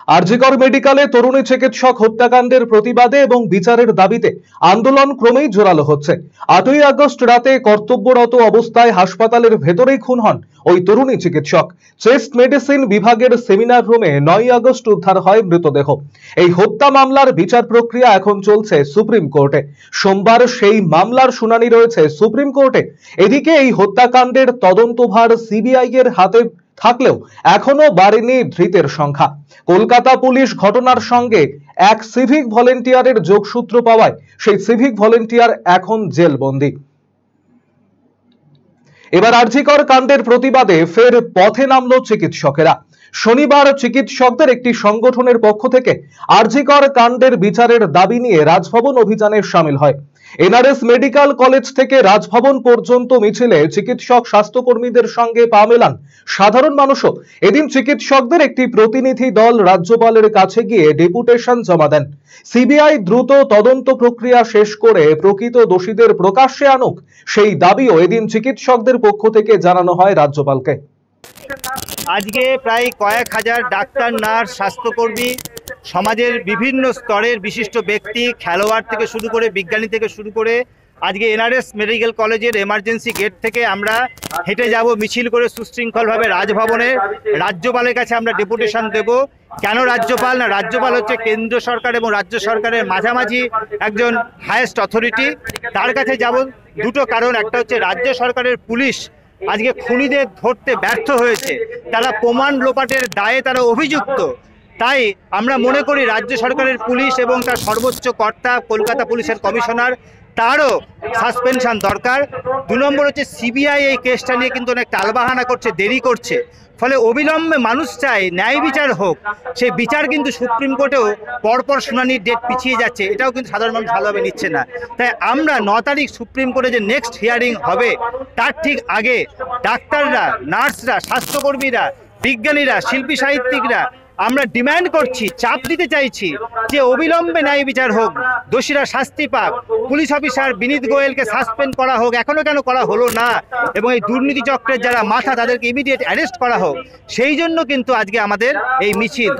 আরজিকর মেডিকেলে তরুণী চিকিৎসক হত্যাকাণ্ডের প্রতিবাদে এবং বিচারের দাবিতে আন্দোলন ক্রমেই জোরালো হচ্ছে। 8ই আগস্ট রাতে কর্তব্যরত অবস্থায় হাসপাতালের ভেতরেই খুন হন ওই তরুণী চিকিৎসক। চেস্ট মেডিসিন বিভাগের সেমিনার রুমে 9ই আগস্ট উদ্ধার হয় মৃতদেহ। এই হত্যা মামলার বিচার প্রক্রিয়া এখন চলছে সুপ্রিম কোর্টে। সোমবার সেই মামলার শুনানি রয়েছে সুপ্রিম কোর্টে। এদিকে এই হত্যাকাণ্ডের তদন্তভার সিবিআই এর হাতে থাকলেও এখনো বাড়েনি ধৃতের সংখ্যা। কলকাতা পুলিশ ঘটনার সঙ্গে এক সিভিক ভলেন্টিয়ারের যোগসূত্র পাওয়ায় সেই সিভিক ভলেন্টিয়ার এখন জেলবন্দী। এবার আরজিকর কাণ্ডের প্রতিবাদে ফের পথে নামলো চিকিৎসকেরা। শনিবার চিকিৎসকদের একটি সংগঠনের পক্ষ থেকে আরজিকর কাণ্ডের বিচারের দাবি নিয়ে রাজভবন অভিযানে শামিল হয়। এনআরএস মেডিকেল কলেজ থেকে রাজভবন পর্যন্ত মিছিলে চিকিৎসক স্বাস্থ্যকর্মীদের সঙ্গে পা মেলান সাধারণ মানুষও। এদিন চিকিৎসকদের একটি প্রতিনিধি দল রাজ্যপালের কাছে গিয়ে ডেপুটেশন জমা দেন। সিবিআই দ্রুত তদন্ত প্রক্রিয়া শেষ করে প্রকৃত দোষীদের প্রকাশ্যে আনুক, সেই দাবিও এদিন চিকিৎসকদের পক্ষ থেকে জানানো হয় রাজ্যপালকে। আজকে প্রায় কয়েক হাজার ডাক্তার, নার্স, স্বাস্থ্যকর্মী, সমাজের বিভিন্ন স্তরের বিশিষ্ট ব্যক্তি, খেলোয়াড় থেকে শুরু করে বিজ্ঞানী থেকে শুরু করে আজকে এনআরএস মেডিকেল কলেজের এমার্জেন্সি গেট থেকে আমরা হেঁটে যাব মিছিল করে সুশৃঙ্খলভাবে রাজভবনে। রাজ্যপালের কাছে আমরা ডেপুটেশন দেব। কেন রাজ্যপাল? না, রাজ্যপাল হচ্ছে কেন্দ্র সরকার এবং রাজ্য সরকারের মাঝামাঝি একজন হায়েস্ট অথরিটি। তার কাছে যাব দুটো কারণ। একটা হচ্ছে রাজ্য সরকারের পুলিশ আজকে খুনিদের ধরতে ব্যর্থ হয়েছে, তারা প্রমাণ লোপাটের দায়ে তারা অভিযুক্ত। তাই আমরা মনে করি রাজ্য সরকারের পুলিশ এবং তার সর্বোচ্চ কর্তা কলকাতা পুলিশের কমিশনার, তারও সাসপেনশন দরকার। 2 নম্বর হচ্ছে সিবিআই এই কেসটা নিয়ে কিন্তু অনেক টালবাহানা করছে, দেরি করছে, ফলে অবিলম্বে মানুষ চায় ন্যায় বিচার হোক। সেই বিচার কিন্তু সুপ্রিম কোর্টেও পরপর শুনানির ডেট পিছিয়ে যাচ্ছে, এটাও কিন্তু সাধারণ মানুষ ভালোভাবে নিচ্ছে না। তাই আমরা 9 তারিখ সুপ্রিম কোর্টে যে নেক্সট হিয়ারিং হবে তার ঠিক আগে ডাক্তাররা, নার্সরা, স্বাস্থ্যকর্মীরা, বিজ্ঞানীরা, শিল্পী সাহিত্যিকরা আমরা ডিমান্ড করছি, চাপ দিতে চাইছি যে অবিলম্বে ন্যায় বিচার হোক, দোষীরা শাস্তি পাক, পুলিশ অফিসার বিনীত গোয়েলকে সাসপেন্ড করা হোক, এখনো কেন করা হলো না, এবং এই দুর্নীতি চক্রের যারা মাথা তাদেরকে ইমিডিয়েট অ্যারেস্ট করা হোক। সেই জন্য কিন্তু আজকে আমাদের এই মিছিল।